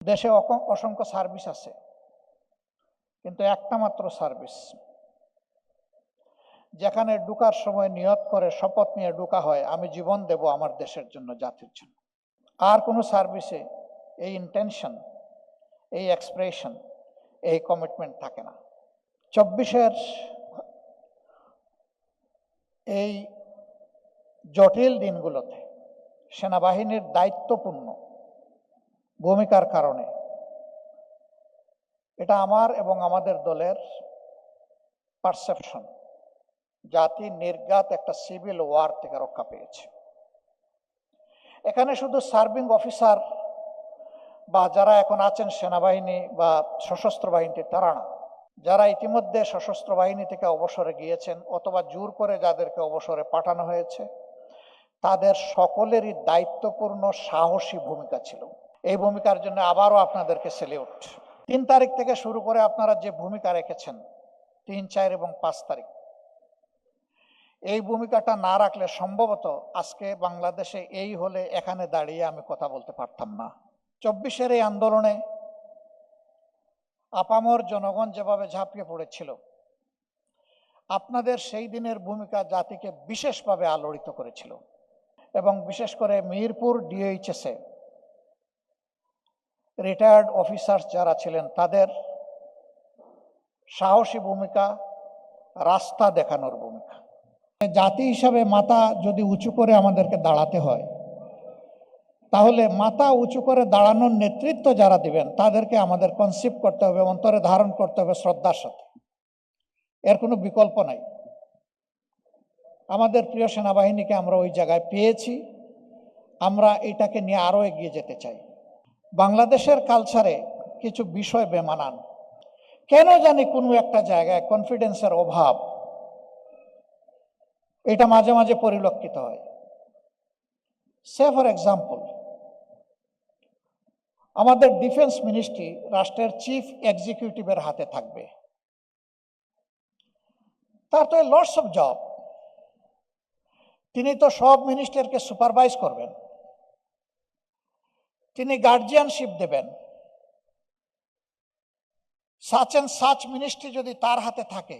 দেশে অসংখ্য সার্ভিস আছে, কিন্তু একটা মাত্র সার্ভিস যেখানে ঢোকার সময় নিয়ত করে শপথ নিয়ে ঢোকা হয়, আমি জীবন দেব আমার দেশের জন্য, জাতির জন্য। আর কোনো সার্ভিসে এই ইন্টেনশন, এই এক্সপ্রেশন, এই কমিটমেন্ট থাকে না। 24-এর এই জটিল দিনগুলোতে সেনাবাহিনীর দায়িত্বপূর্ণ ভূমিকার কারণে এটা আমার এবং আমাদের দলের পারসেপশন, জাতি নির্ঘাত একটা সিভিল ওয়ার থেকে রক্ষা পেয়েছে। এখানে শুধু সার্ভিং অফিসার বা যারা এখন আছেন সেনাবাহিনী বা সশস্ত্র বাহিনীতে তারা না, যারা ইতিমধ্যে সশস্ত্র বাহিনী থেকে অবসরে গিয়েছেন অথবা জোর করে যাদেরকে অবসরে পাঠানো হয়েছে, তাদের সকলেরই দায়িত্বপূর্ণ সাহসী ভূমিকা ছিল। এই ভূমিকার জন্য আবারও আপনাদেরকে সেলিউট। 3 তারিখ থেকে শুরু করে আপনারা যে ভূমিকা রেখেছেন, 3, 4 এবং 5 তারিখ, এই ভূমিকাটা না রাখলে সম্ভবত আজকে বাংলাদেশে এই হলে এখানে দাঁড়িয়ে আমি কথা বলতে পারতাম না। 24-এর এই আন্দোলনে আপামর জনগণ যেভাবে ঝাঁপিয়ে পড়েছিল, আপনাদের সেই দিনের ভূমিকা জাতিকে বিশেষভাবে আলোড়িত করেছিল। এবং বিশেষ করে মিরপুর ডিএইচএসে রিটায়ার্ড অফিসার যারা ছিলেন, তাদের সাহসী ভূমিকা, রাস্তা দেখানোর ভূমিকা। জাতি হিসাবে মাথা যদি উঁচু করে আমাদেরকে দাঁড়াতে হয়, তাহলে মাথা উঁচু করে দাঁড়ানোর নেতৃত্ব যারা দিবেন তাদেরকে আমাদের কনসিভ করতে হবে, অন্তরে ধারণ করতে হবে শ্রদ্ধার সাথে। এর কোনো বিকল্প নাই। আমাদের প্রিয় সেনাবাহিনীকে আমরা ওই জায়গায় পেয়েছি, আমরা এটাকে নিয়ে আরো এগিয়ে যেতে চাই। বাংলাদেশের কালচারে কিছু বিষয় বেমানান, কেন জানি কোনো একটা জায়গায় কনফিডেন্সের অভাব, এটা মাঝে মাঝে পরিলক্ষিত হয়। সে ফর এক্সাম্পল, আমাদের ডিফেন্স মিনিস্ট্রি রাষ্ট্রের চিফ এক্সিকিউটিভের হাতে থাকবে। তার তো লটস অফ জব, তিনি তো সব মিনিস্টারকে সুপারভাইজ করবেন, তিনি গার্জিয়ানশিপ দেবেন। সাচ এন্ড সাচ মিনিস্ট্রি যদি তার হাতে থাকে,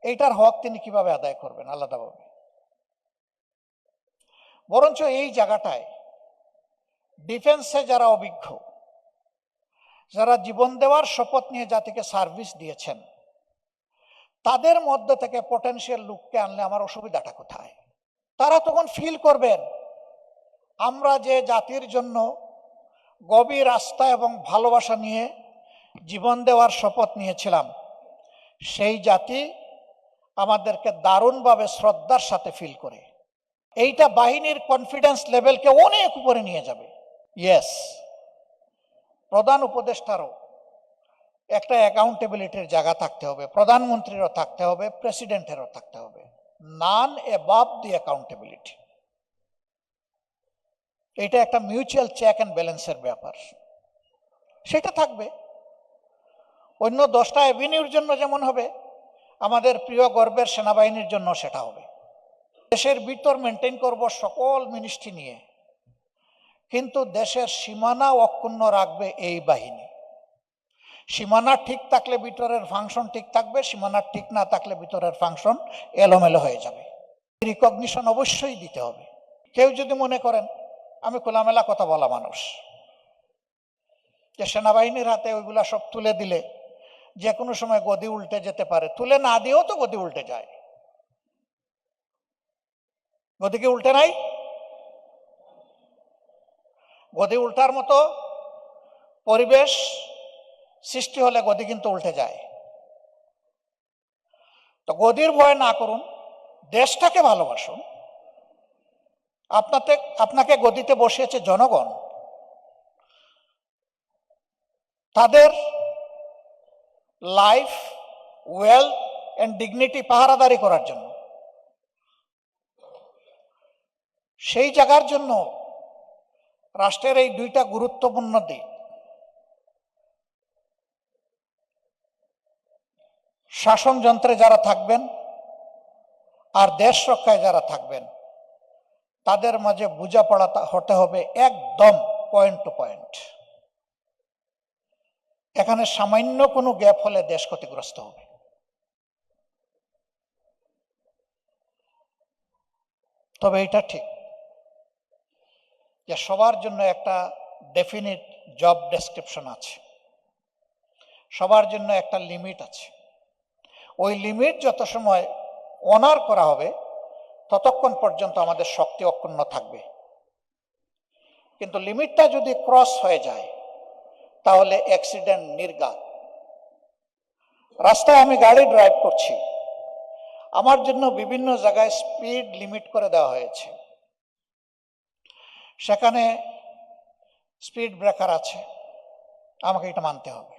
এইটার হক তিনি কিভাবে আদায় করবেন আলাদাভাবে? বরঞ্চ এই জায়গাটায় ডিফেন্সে যারা অভিজ্ঞ, যারা জীবন দেওয়ার শপথ নিয়ে জাতিকে সার্ভিস দিয়েছেন, তাদের মধ্যে থেকে পটেনশিয়াল লোককে আনলে আমার অসুবিধাটা কোথায়? তারা তখন ফিল করবেন আমরা যে জাতির জন্য গভীর আস্থা এবং ভালোবাসা নিয়ে জীবন দেওয়ার শপথ নিয়েছিলাম, সেই জাতি আমাদেরকে দারুণভাবে শ্রদ্ধার সাথে ফিল করে। এইটা বাহিনীর কনফিডেন্স লেভেলকে অনেক উপরে নিয়ে যাবে। ইয়েস, প্রধান উপদেষ্টারও একটা অ্যাকাউন্টেবিলিটির জায়গা থাকতে হবে, প্রধানমন্ত্রীরও থাকতে হবে, প্রেসিডেন্টেরও থাকতে হবে। নান অ্যাবাভ দি অ্যাকাউন্টেবিলিটি। এটা একটা মিউচুয়াল চেক অ্যান্ড ব্যালেন্সের ব্যাপার, সেটা থাকবে। অন্য 10টা অ্যাভিনিউর জন্য যেমন হবে, আমাদের প্রিয় গর্বের সেনাবাহিনীর জন্য সেটা হবে। দেশের ভিতর মেনটেন করব সকল মিনিস্ট্রি নিয়ে, কিন্তু দেশের সীমানা অক্ষুণ্ণ রাখবে এই বাহিনী। সীমানা ঠিক থাকলে ভিতরের ফাংশন ঠিক থাকবে, সীমানা ঠিক না থাকলে ভিতরের ফাংশন এলোমেলো হয়ে যাবে। রিকগনিশন অবশ্যই দিতে হবে। কেউ যদি মনে করেন আমি খোলামেলা কথা বলা মানুষ, যে সেনাবাহিনীর হাতে ওইগুলা সব তুলে দিলে যে কোনো সময় গদি উল্টে যেতে পারে, তুলে না দিয়েও তো গদি উল্টে যায়। গদি কি উল্টে নাই? গদি উল্টার মতো পরিবেশ সৃষ্টি হলে গদি কিন্তু উল্টে যায়। তো গদির ভয় না করুন, দেশটাকে ভালোবাসুন। আপনাকে গদিতে বসিয়েছে জনগণ, তাদের লাইফ, ওয়েলথ এন্ড ডিগনিটি পাহারাদারি করার জন্য। সেই জায়গার জন্য রাষ্ট্রের এই 2টা গুরুত্বপূর্ণ দিক, শাসন যন্ত্রে যারা থাকবেন আর দেশ রক্ষায় যারা থাকবেন, তাদের মাঝে বোঝাপড়া হতে হবে একদম পয়েন্ট টু পয়েন্ট। এখানে সামান্য কোনো গ্যাপ হলে দেশ ক্ষতিগ্রস্ত হবে। তবে এটা ঠিক যে সবার জন্য একটা ডেফিনিট জব ডেসক্রিপশন আছে, সবার জন্য একটা লিমিট আছে। ওই লিমিট যত সময় অনার করা হবে ততক্ষণ পর্যন্ত আমাদের শক্তি অক্ষুণ্ণ থাকবে। কিন্তু লিমিটটা যদি ক্রস হয়ে যায় তাহলে অ্যাক্সিডেন্ট নির্ঘাত। রাস্তায় আমি গাড়ি ড্রাইভ করছি, আমার জন্য বিভিন্ন জায়গায় স্পিড লিমিট করে দেওয়া হয়েছে, সেখানে স্পিড ব্রেকার আছে, আমাকে এটা মানতে হবে।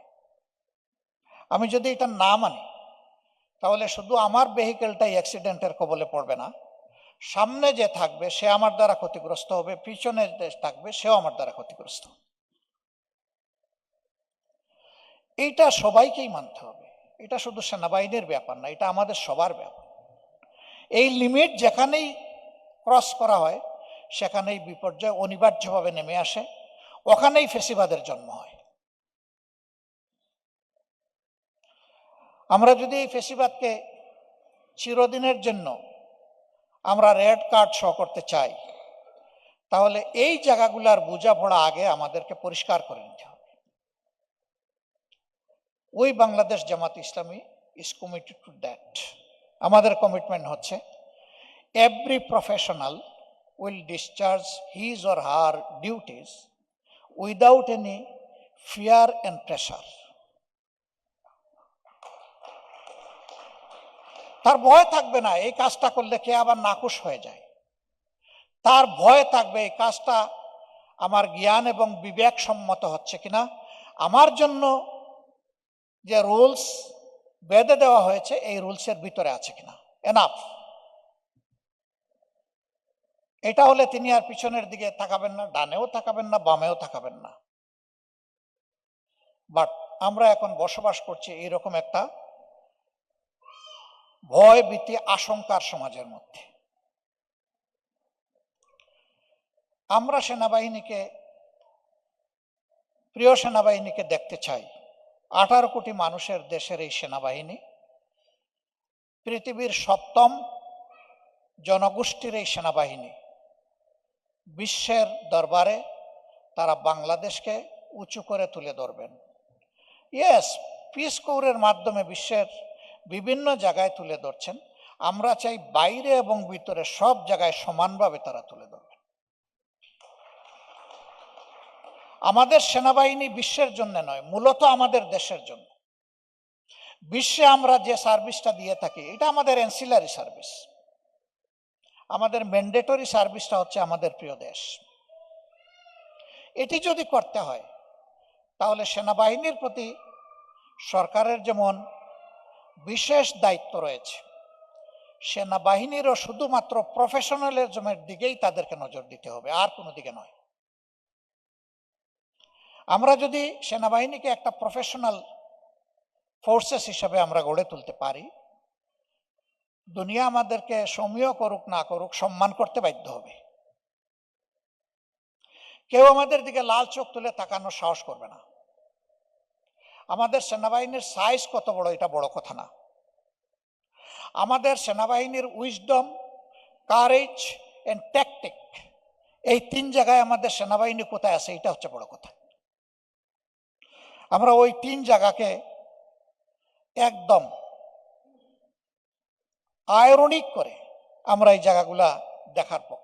আমি যদি এটা না মানি তাহলে শুধু আমার ভেহিকেলটাই অ্যাক্সিডেন্টের কবলে পড়বে না, সামনে যে থাকবে সে আমার দ্বারা ক্ষতিগ্রস্ত হবে, পিছনে যে থাকবে সেও আমার দ্বারা ক্ষতিগ্রস্ত। এইটা সবাইকেই মানতে হবে, এটা শুধু সেনাবাহিনীর ব্যাপার না, এটা আমাদের সবার ব্যাপার। এই লিমিট যেখানেই ক্রস করা হয় সেখানেই বিপর্যয় অনিবার্যভাবে নেমে আসে, ওখানেই ফেসিবাদের জন্ম হয়। আমরা যদি এই ফেসিবাদকে চিরদিনের জন্য আমরা রেড কার্ড শো করতে চাই তাহলে এই জায়গাগুলার বোঝাপড়া আগে আমাদেরকে পরিষ্কার করে নিতে হবে। ওই Bangladesh Jamaat Islami is committed to that. আমাদের কমিটমেন্ট হচ্ছে every professional will discharge his or her duties without any fear and pressure. তার ভয় থাকবে না এই কাজটা করলে কে আবার নাখুশ হয়ে যায়, তার ভয় থাকবে এই কাজটা আমার জ্ঞান এবং বিবেক সম্মত হচ্ছে কিনা, আমার জন্য যে রুলস বেঁধে দেওয়া হয়েছে এই রুলসের ভিতরে আছে কিনা, এনাফ। এটা হলে তিনি আর পিছনের দিকে তাকাবেন না, ডানেও তাকাবেন না, বামেও তাকাবেন না। বাট আমরা এখন বসবাস করছি এইরকম একটা ভয় ভীতি আশঙ্কার সমাজের মধ্যে। আমরা সেনাবাহিনীকে, প্রিয় সেনাবাহিনীকে দেখতে চাই 18 কোটি মানুষের দেশের এই সেনাবাহিনী, পৃথিবীর 7ম জনগোষ্ঠীর এই সেনাবাহিনী বিশ্বের দরবারে তারা বাংলাদেশকে উঁচু করে তুলে ধরবেন। ইয়েস, পিস কোরের মাধ্যমে বিশ্বের বিভিন্ন জায়গায় তুলে ধরছেন, আমরা চাই বাইরে এবং ভিতরে সব জায়গায় সমানভাবে তারা তুলে ধরবেন। আমাদের সেনাবাহিনী বিশ্বের জন্য নয়, মূলত আমাদের দেশের জন্য। বিশ্বে আমরা যে সার্ভিসটা দিয়ে থাকি এটা আমাদের অ্যান্সিলারি সার্ভিস, আমাদের ম্যান্ডেটরি সার্ভিসটা হচ্ছে আমাদের প্রিয় দেশ। এটি যদি করতে হয় তাহলে সেনাবাহিনীর প্রতি সরকারের যেমন বিশেষ দায়িত্ব রয়েছে, সেনাবাহিনীরও শুধুমাত্র প্রফেশনালিজমের দিকেই তাদেরকে নজর দিতে হবে, আর কোনো দিকে নয়। আমরা যদি সেনাবাহিনীকে একটা প্রফেশনাল ফোর্সেস হিসাবে আমরা গড়ে তুলতে পারি, দুনিয়া আমাদেরকে সমীহ করুক না করুক সম্মান করতে বাধ্য হবে। কেউ আমাদের দিকে লাল চোখ তুলে তাকানোর সাহস করবে না। আমাদের সেনাবাহিনীর সাইজ কত বড় এটা বড় কথা না, আমাদের সেনাবাহিনীর উইজডম, কারেজ এন্ড ট্যাকটিক, এই 3 জায়গায় আমাদের সেনাবাহিনী কোথায় আছে এটা হচ্ছে বড় কথা। আমরা ওই 3 জায়গাকে একদম আয়রনিক করে আমরা এই জায়গাগুলা দেখার পক্ষে।